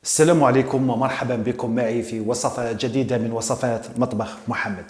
السلام عليكم ومرحبا بكم معي في وصفة جديدة من وصفات مطبخ محمد.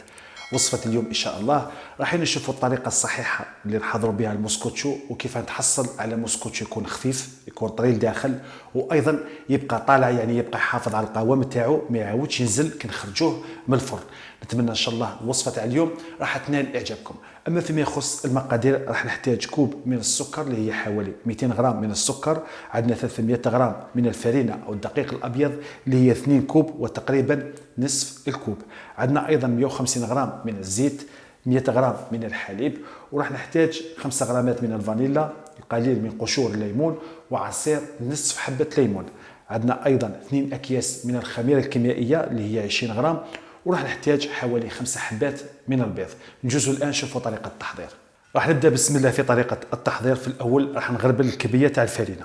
وصفة اليوم إن شاء الله راح نشوفوا الطريقة الصحيحة اللي نحضروا بها الموسكوتشو، وكيف نتحصل على موسكوتشو يكون خفيف، يكون طري داخل، وأيضا يبقى طالع، يعني يبقى حافظ على القوام تاعو، ما يعاودش ينزل كي نخرجوه من الفرن. نتمنى إن شاء الله الوصفة تاع اليوم راح تنال إعجابكم. أما فيما يخص المقادير، راح نحتاج كوب من السكر اللي هي حوالي 200 غرام من السكر، عندنا 300 غرام من الفرينة أو الدقيق الأبيض اللي هي 2 كوب وتقريبا نصف الكوب، عندنا أيضا 150 غرام من الزيت، 100 غرام من الحليب، وراح نحتاج 5 غرامات من الفانيلا، القليل من قشور الليمون، وعصير نصف حبة ليمون. عندنا أيضا 2 أكياس من الخميرة الكيميائية اللي هي 20 غرام، وراح نحتاج حوالي 5 حبات من البيض. نجوزوا الآن نشوفوا طريقة التحضير. راح نبدأ بسم الله في طريقة التحضير. في الأول راح نغربل الكمية تاع الفرينة،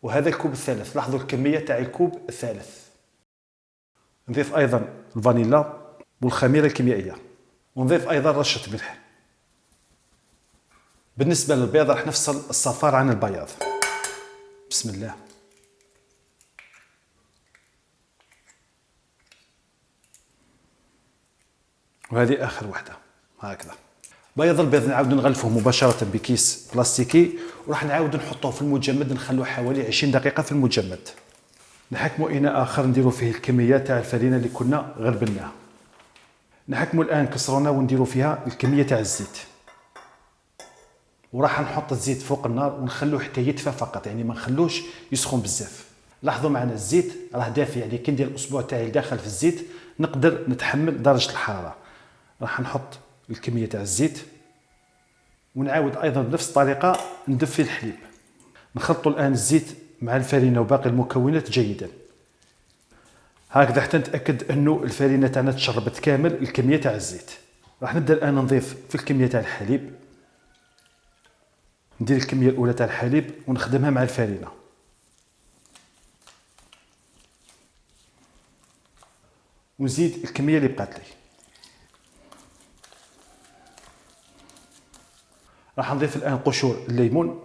وهذا الكوب الثالث، لاحظوا الكمية تاع الكوب الثالث. نضيف أيضا الفانيلا والخميرة الكيميائية، ونضيف أيضا رشة ملح. بالنسبة للبيض راح نفصل الصفار عن البياض. بسم الله. وهذه آخر واحدة هكذا. بياض البيض نعاود نغلفه مباشرة بكيس بلاستيكي، وراح نعاود نحطوه في المجمد، نخلوه حوالي 20 دقيقة في المجمد. نحكموا إناء آخر نديروا فيه الكمية تاع الفرينة اللي كنا غربلناها. نحكموا الآن كسرونة ونديروا فيها الكمية تاع الزيت، وراح نحط الزيت فوق النار ونخلوه حتى يدفى فقط، يعني ما نخلوش يسخن بزاف. لاحظوا معنا الزيت راه دافي، يعني كي ندير الاصبع تاعي داخل في الزيت نقدر نتحمل درجة الحرارة. راح نحط الكمية تاع الزيت، ونعاود ايضا بنفس الطريقة ندفي الحليب. نخلطوا الان الزيت مع الفرينة وباقي المكونات جيدا هكذا حتى نتاكد انه الفرينة تاعنا تشربت كامل الكمية تاع الزيت. راح نبدا الان نضيف في الكمية تاع الحليب، ندير الكميه الاولى تاع الحليب ونخدمها مع الفرينه، ونزيد الكميه اللي بقات لي. راح نضيف الان قشور الليمون.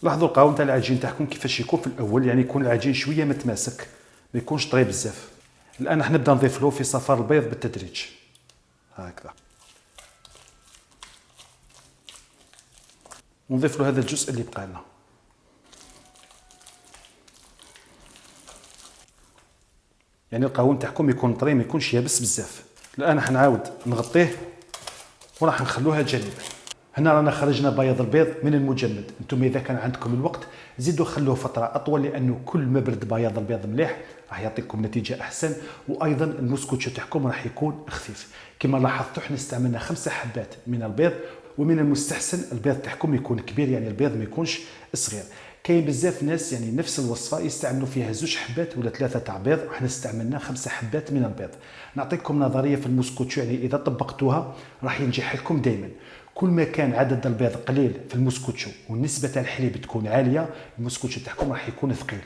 لاحظوا القوام تاع العجين تاعكم كيفاش يكون في الاول، يعني يكون العجين شويه متماسك، ما يكونش طري بزاف. الان راح نبدا نضيف له في صفار البيض بالتدريج هكذا، ونضيف له هذا الجزء اللي بقى لنا. يعني القوام تاعكم يكون طري، ما يكونش يابس بزاف. الان راح نعاود نغطيه وراح نخلوها جانبا. هنا رانا خرجنا بياض البيض من المجمد. انتم اذا كان عندكم الوقت زيدوا خلوه فتره اطول، لانه كل ما برد بياض البيض مليح راح يعطيكم نتيجه احسن، وايضا الموسكوتشو تاعكم راح يكون خفيف. كما لاحظتوا احنا استعملنا 5 حبات من البيض، ومن المستحسن البيض تاعكم يكون كبير، يعني البيض ما يكونش صغير. كاين بزاف ناس يعني نفس الوصفه يستعملوا فيها 2 حبات ولا 3 تاع بيض، وحنا استعملنا 5 حبات من البيض. نعطيكم نظريه في الموسكوتشو، يعني اذا طبقتوها راح ينجح لكم دائما. كل ما كان عدد البيض قليل في الموسكوتشو والنسبه تاع الحليب تكون عاليه، الموسكوتشو تاعكم راح يكون ثقيل.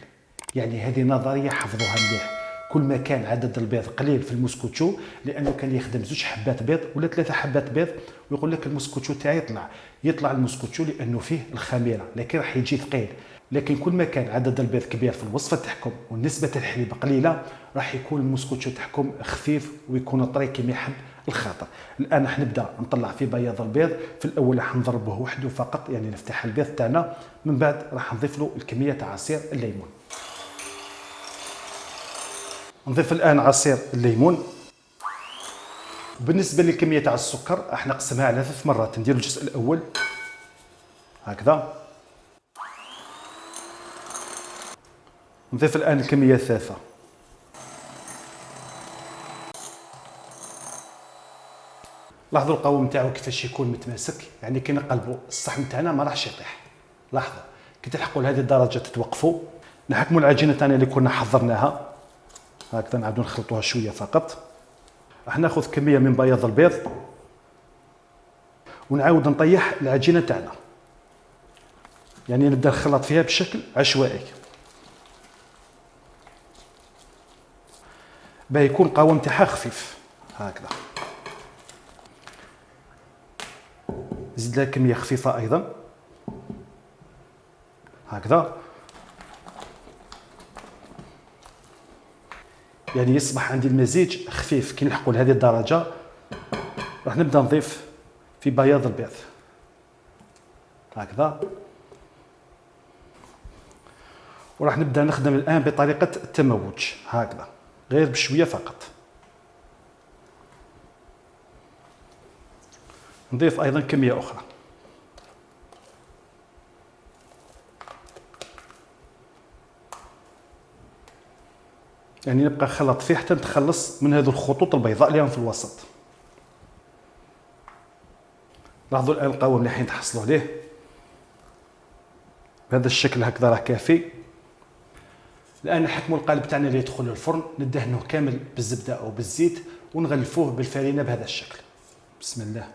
يعني هذه نظريه حفظوها مليح. كل ما كان عدد البيض قليل في الموسكوتشو، لانه كان يخدم 2 حبات بيض ولا 3 حبات بيض ويقول لك الموسكوتشو تاعي يطلع الموسكوتشو لانه فيه الخميره، لكن راح يجي ثقيل. لكن كل ما كان عدد البيض كبير في الوصفه تاعكم ونسبه الحليب قليله، راح يكون الموسكوتشو تاعكم خفيف ويكون طري كما يحب الخاطر. الان راح نبدا نطلع في بياض البيض. في الاول راح نضربه وحده فقط، يعني نفتح البيض تاعنا، من بعد راح نضيف له الكميه تاع عصير الليمون. نضيف الان عصير الليمون. بالنسبه للكميه تاع السكر راح نقسمها على 3 مرات. ندير الجزء الاول هكذا، نضيف الان الكميه الثالثه. لاحظوا القوام تاعو كيفاش يكون متماسك، يعني كي نقلبوا الصحن تاعنا ما راحش يطيح. لاحظوا كي تلحقوا لهذه الدرجه تتوقفوا. نحكموا العجينه تاعنا اللي كنا حضرناها هكذا، نعاودوا نخلطوها شويه فقط. راح ناخذ كميه من بياض البيض ونعاود نطيح العجينه تاعنا، يعني نبدا نخلط فيها بشكل عشوائي باه يكون القوام تاعها خفيف هكذا. زيد لها كميه خفيفه ايضا هكذا، يعني يصبح عندي المزيج خفيف. كي نلحقوا لهذه الدرجه راح نبدا نضيف في بياض البيض هكذا، وراح نبدا نخدم الان بطريقه التموج هكذا، غير بشويه فقط. نضيف ايضا كميه اخرى. يعني نبقى نخلط فيه حتى نتخلص من هذو الخطوط البيضاء اللي راهم في الوسط. لاحظوا الان القوام اللي حين تحصلوا عليه بهذا الشكل هكذا راه كافي. الان نحكموا القالب تاعنا اللي يدخل للفرن، ندهنوه كامل بالزبده او بالزيت ونغلفوه بالفرينه بهذا الشكل. بسم الله.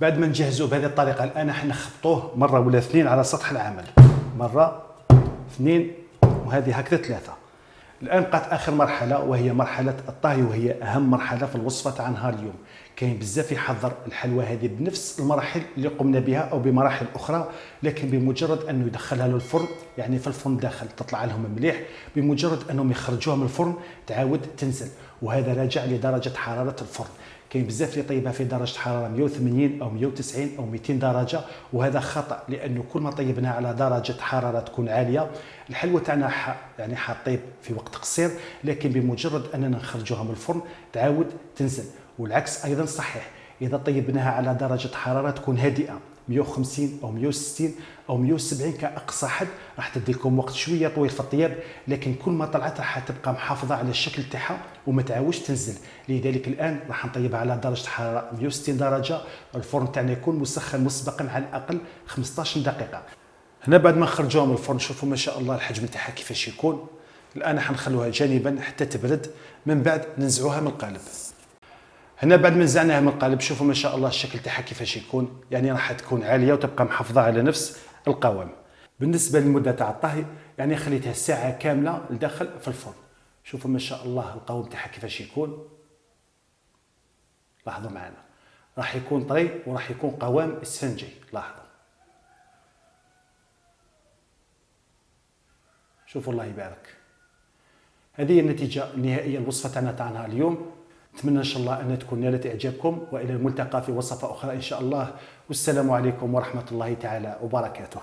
بعد ما نجهزوه بهذه الطريقه الان راح نخبطوه مره ولا اثنين على سطح العمل، مره اثنين وهذه هكذا ثلاثه. الان بقات اخر مرحله وهي مرحله الطهي، وهي اهم مرحله في الوصفه تاع نهار اليوم. كاين بزاف يحضر الحلوى هذه بنفس المراحل اللي قمنا بها او بمراحل اخرى، لكن بمجرد انه يدخلها للفرن، يعني في الفرن داخل تطلع لهم مليح، بمجرد انهم يخرجوها من الفرن تعاود تنزل، وهذا راجع لدرجه حراره الفرن. كاين بزاف اللي طيبها في درجه حراره 180 او 190 او 200 درجه، وهذا خطا، لانه كل ما طيبناها على درجه حراره تكون عاليه الحلوى تاعنا يعني حطيب في وقت قصير، لكن بمجرد اننا نخرجوها من الفرن تعاود تنزل. والعكس ايضا صحيح، اذا طيبناها على درجه حراره تكون هادئه 150 او 160 او 170 كاقصى حد، راح تدي لكم وقت شويه طويل في الطياب، لكن كل ما طلعت راح تبقى محافظه على الشكل تاعها وما تعاودش تنزل. لذلك الان راح نطيبها على درجه حراره 160 درجه، الفرن تاعنا يكون مسخن مسبقا على الاقل 15 دقيقه. هنا بعد ما نخرجوها من الفرن شوفوا ما شاء الله الحجم تاعها كيفاش يكون. الان حنخلوها جانبا حتى تبرد، من بعد ننزعوها من القالب. هنا بعد ما نزعناها من القالب شوفوا ما شاء الله الشكل تاعها كيفاش يكون، يعني راح تكون عاليه وتبقى محافظه على نفس القوام. بالنسبه للمده تاع الطهي يعني خليتها ساعه كامله لداخل في الفرن. شوفوا ما شاء الله القوام تاعها كيفاش يكون، لاحظوا معنا راح يكون طري وراح يكون قوام اسفنجي. لاحظوا، شوفوا الله يبارك. هذه هي النتيجه النهائيه الوصفه تاعنا تاع اليوم. نتمنى ان شاء الله ان تكون نالت اعجابكم، والى الملتقى في وصفه اخرى ان شاء الله، والسلام عليكم ورحمه الله تعالى وبركاته.